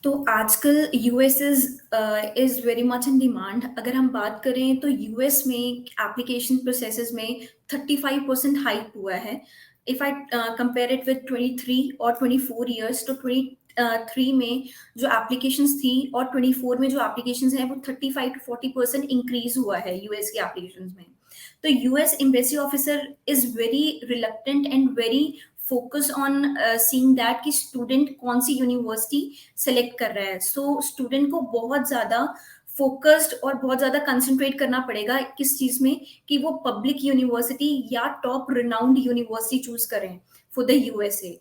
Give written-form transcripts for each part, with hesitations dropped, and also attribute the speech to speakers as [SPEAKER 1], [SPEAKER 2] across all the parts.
[SPEAKER 1] तो आजकल US is very much in demand. अगर हम बात करें तो यूएस में एप्लीकेशन प्रोसेसेस में 35% हाइक हुआ है। If I compare it with 23 और 24 इयर्स, तो 23 में जो एप्लीकेशंस थी और 24 में जो एप्लीकेशंस हैं वो 35 टू 40% इंक्रीज हुआ है यूएस के एप्लीकेशंस में। तो US embassy officer is very reluctant and very focus on seeing that कि स्टूडेंट कौन सी यूनिवर्सिटी सेलेक्ट कर रहा है। सो स्टूडेंट को बहुत ज़्यादा फोकस्ड और बहुत ज़्यादा कंसंट्रेट करना पड़ेगा किस चीज़ में, कि वो पब्लिक यूनिवर्सिटी या टॉप रिनाउंड यूनिवर्सिटी चूज करें फॉर द यूएसए।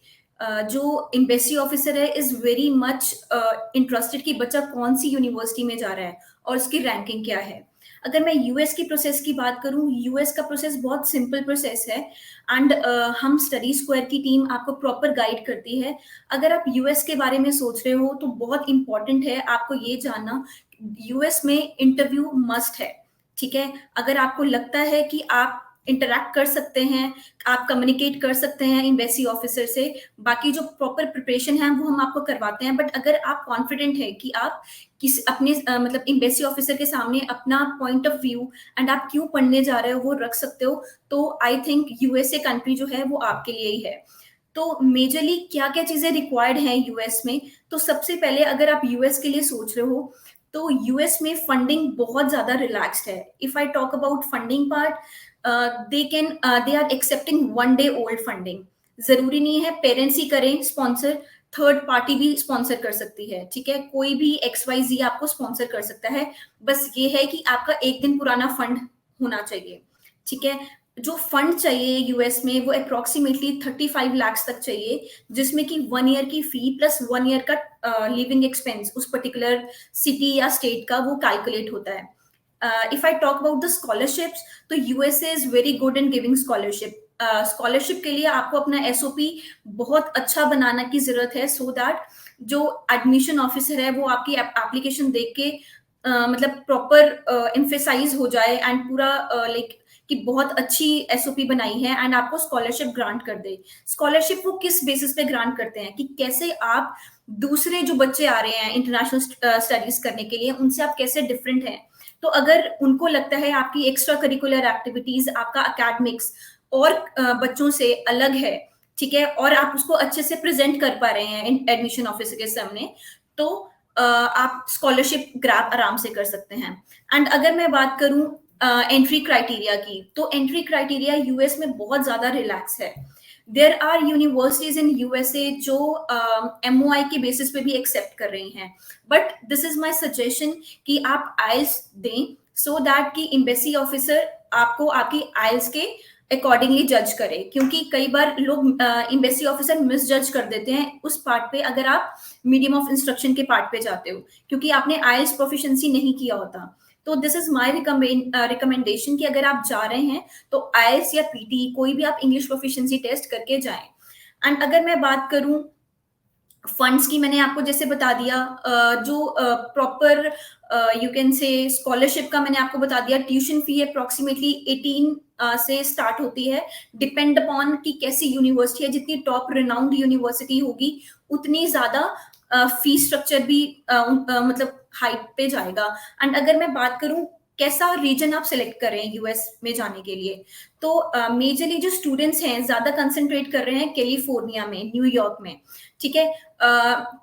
[SPEAKER 1] जो एम्बेसी ऑफिसर है इज वेरी मच इंटरेस्टेड कि बच्चा कौन सी यूनिवर्सिटी में जा रहा है और उसकी रैंकिंग क्या है। अगर मैं यूएस की प्रोसेस की बात करूं, यूएस का प्रोसेस बहुत सिंपल प्रोसेस है एंड हम स्टडी स्क्वायर की टीम आपको प्रॉपर गाइड करती है। अगर आप यूएस के बारे में सोच रहे हो तो बहुत इंपॉर्टेंट है आपको ये जानना, यूएस में इंटरव्यू मस्ट है। ठीक है, अगर आपको लगता है कि आप इंटरैक्ट कर सकते हैं, आप कम्युनिकेट कर सकते हैं एम्बेसी ऑफिसर से, बाकी जो प्रॉपर प्रिपरेशन है वो हम आपको करवाते हैं। बट अगर आप कॉन्फिडेंट है कि आप किस अपने मतलब एम्बेसी ऑफिसर के सामने अपना पॉइंट ऑफ व्यू एंड आप क्यों पढ़ने जा रहे हो वो रख सकते हो, तो आई थिंक यूएसए कंट्री जो है वो आपके लिए ही है। तो मेजरली क्या क्या चीजें रिक्वायर्ड हैं यूएस में, तो सबसे पहले अगर आप यूएस के लिए सोच रहे हो तो यूएस में फंडिंग बहुत ज्यादा रिलैक्स्ड है। If I talk about funding part, they are accepting 1 day old funding. जरूरी नहीं है पेरेंट्स ही करें स्पॉन्सर, थर्ड पार्टी भी स्पॉन्सर कर सकती है। ठीक है, कोई भी XYZ आपको स्पॉन्सर कर सकता है। बस ये है कि आपका एक दिन पुराना फंड होना चाहिए। ठीक है, जो फंड चाहिए यूएस में वो अप्रोक्सीमेटली 35 लाख तक चाहिए, जिसमें कि 1 ईयर की फी प्लस 1 ईयर का लिविंग एक्सपेंस उस पर्टिकुलर सिटी या स्टेट का वो कैलकुलेट होता है। If I talk about the scholarships, तो USA is very good in giving scholarship. Scholarship के लिए आपको अपना एसओपी बहुत अच्छा बनाना की जरूरत है, सो दैट जो एडमिशन ऑफिसर है वो आपकी एप्लीकेशन देख के मतलब प्रॉपर एम्फेसाइज हो जाए एंड पूरा लाइक कि बहुत अच्छी एसओपी बनाई है एंड आपको स्कॉलरशिप ग्रांट कर दे। स्कॉलरशिप वो किस बेसिस पे ग्रांट करते हैं कि कैसे आप दूसरे जो बच्चे आ रहे हैं इंटरनेशनल स्टडीज करने के लिए उनसे आप कैसे डिफरेंट हैं। तो अगर उनको लगता है आपकी एक्स्ट्रा करिकुलर एक्टिविटीज, आपका अकेडमिक्स और बच्चों से अलग है, ठीक है, और आप उसको अच्छे से प्रेजेंट कर पा रहे हैं एडमिशन ऑफिसर के सामने, तो आप स्कॉलरशिप ग्रैब आराम से कर सकते हैं। एंड अगर मैं बात करूं एंट्री क्राइटेरिया की, तो एंट्री क्राइटेरिया यूएस में बहुत ज्यादा रिलैक्स है। There are universities in USA जो MOI के बेसिस पे भी एक्सेप्ट कर रही हैं, but this is my suggestion कि आप आइल्स दें, सो दैट कि एम्बेसी ऑफिसर आपको आपकी आइल्स के अकॉर्डिंगली जज करे। क्योंकि कई बार लोग एम्बेसी ऑफिसर मिस जज कर देते हैं उस पार्ट पे, अगर आप मीडियम ऑफ इंस्ट्रक्शन के पार्ट पे जाते हो, क्योंकि आपने आइल्स प्रोफिशिएंसी नहीं किया होता। तो दिस इज माय रिकमेंडेशन कि अगर आप जा रहे हैं तो आइल्स या पीटी कोई भी आप इंग्लिश प्रोफिशिएंसी टेस्ट करके जाएं। एंड अगर मैं बात करूं फंड्स की, मैंने आपको जैसे बता दिया, जो प्रॉपर यू कैन से स्कॉलरशिप का मैंने आपको बता दिया। ट्यूशन फी अप्रोक्सीमेटली 18 से स्टार्ट होती है, डिपेंड अपॉन कि कैसी यूनिवर्सिटी है। जितनी टॉप रिनाउंड यूनिवर्सिटी होगी उतनी ज्यादा फी स्ट्रक्चर भी मतलब हाइट पे जाएगा। एंड अगर मैं बात करूं कैसा रीजन आप सिलेक्ट कर रहे हैं यूएस में जाने के लिए, तो मेजरली जो स्टूडेंट्स हैं ज्यादा कंसंट्रेट कर रहे हैं कैलिफोर्निया में, न्यूयॉर्क में। ठीक है,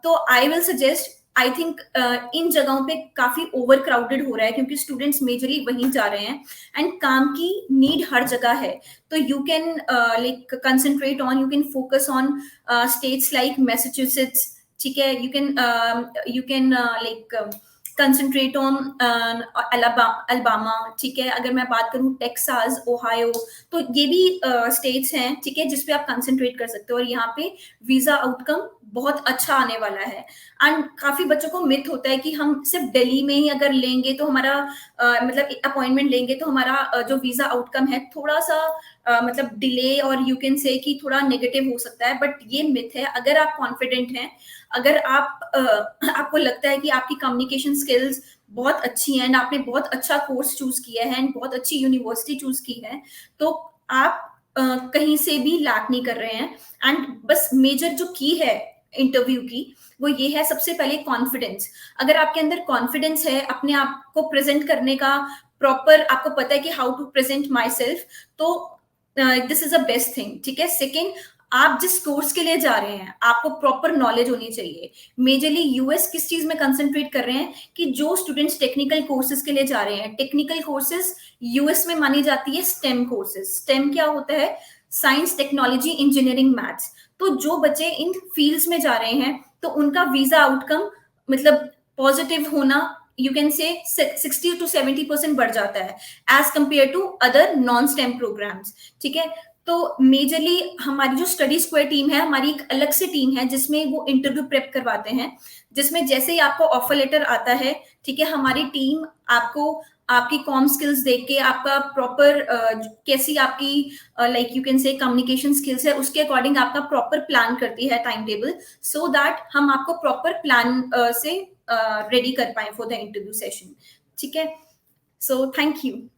[SPEAKER 1] तो I will suggest, I think in जगहों पे काफी ओवर क्राउडेड हो रहा है क्योंकि स्टूडेंट्स मेजरली वहीं जा रहे हैं एंड काम की नीड हर जगह है। तो you can like concentrate on, you can focus on states like Massachusetts. ठीक है, you can like concentrate on Alabama. ठीक है, अगर मैं बात करूं टेक्सास, ओहायो, तो ये भी स्टेट्स हैं, ठीक है, जिसपे आप कंसंट्रेट कर सकते हो। और यहाँ पे वीजा आउटकम बहुत अच्छा आने वाला है। एंड काफी बच्चों को मिथ होता है कि हम सिर्फ दिल्ली में ही अगर लेंगे तो हमारा मतलब अपॉइंटमेंट लेंगे तो हमारा जो वीजा आउटकम है थोड़ा सा मतलब डिले और यू कैन से कि थोड़ा नेगेटिव हो सकता है। बट ये मिथ है। अगर आप कॉन्फिडेंट हैं, अगर आप आपको लगता है कि आपकी कम्युनिकेशन स्किल्स बहुत अच्छी हैं एंड आपने बहुत अच्छा कोर्स चूज किया है एंड बहुत अच्छी यूनिवर्सिटी चूज की है, तो आप कहीं से भी लैक नहीं कर रहे हैं। एंड बस मेजर जो की है इंटरव्यू की, वो ये है सबसे पहले कॉन्फिडेंस। अगर आपके अंदर कॉन्फिडेंस है अपने आप को प्रेजेंट करने का, प्रॉपर आपको पता है कि how to present myself, तो this is a best thing, ठीक है। सेकेंड, आप जिस कोर्स के लिए जा रहे हैं आपको प्रॉपर नॉलेज होनी चाहिए। मेजरली यूएस किस चीज में कंसंट्रेट कर रहे हैं कि जो स्टूडेंट्स टेक्निकल कोर्सेज के लिए जा रहे हैं, टेक्निकल कोर्सेज यूएस में मानी जाती है स्टेम कोर्सेज। स्टेम क्या होता है? Science, technology, engineering, maths. तो जो बच्चे इन फील्ड्स में जा रहे हैं तो उनका वीजा आउटकम मतलब पॉजिटिव होना, यू कैन से 60 to 70% बढ़ जाता है as compare to other non STEM programmes, ठीक है। तो मेजरली हमारी जो स्टडी स्क्वायर टीम है, हमारी एक अलग से टीम है जिसमें वो इंटरव्यू प्रेप करवाते हैं, जिसमें जैसे ही आपको ऑफर लेटर आता है, ठीक है, हमारी टीम आपको आपकी कॉम स्किल्स देख के, आपका प्रॉपर कैसी आपकी लाइक यू कैन से कम्युनिकेशन स्किल्स है, उसके अकॉर्डिंग आपका प्रॉपर प्लान करती है टाइम टेबल, सो दैट हम आपको प्रॉपर प्लान से रेडी कर पाए फॉर द इंटरव्यू सेशन, ठीक है। So thank you.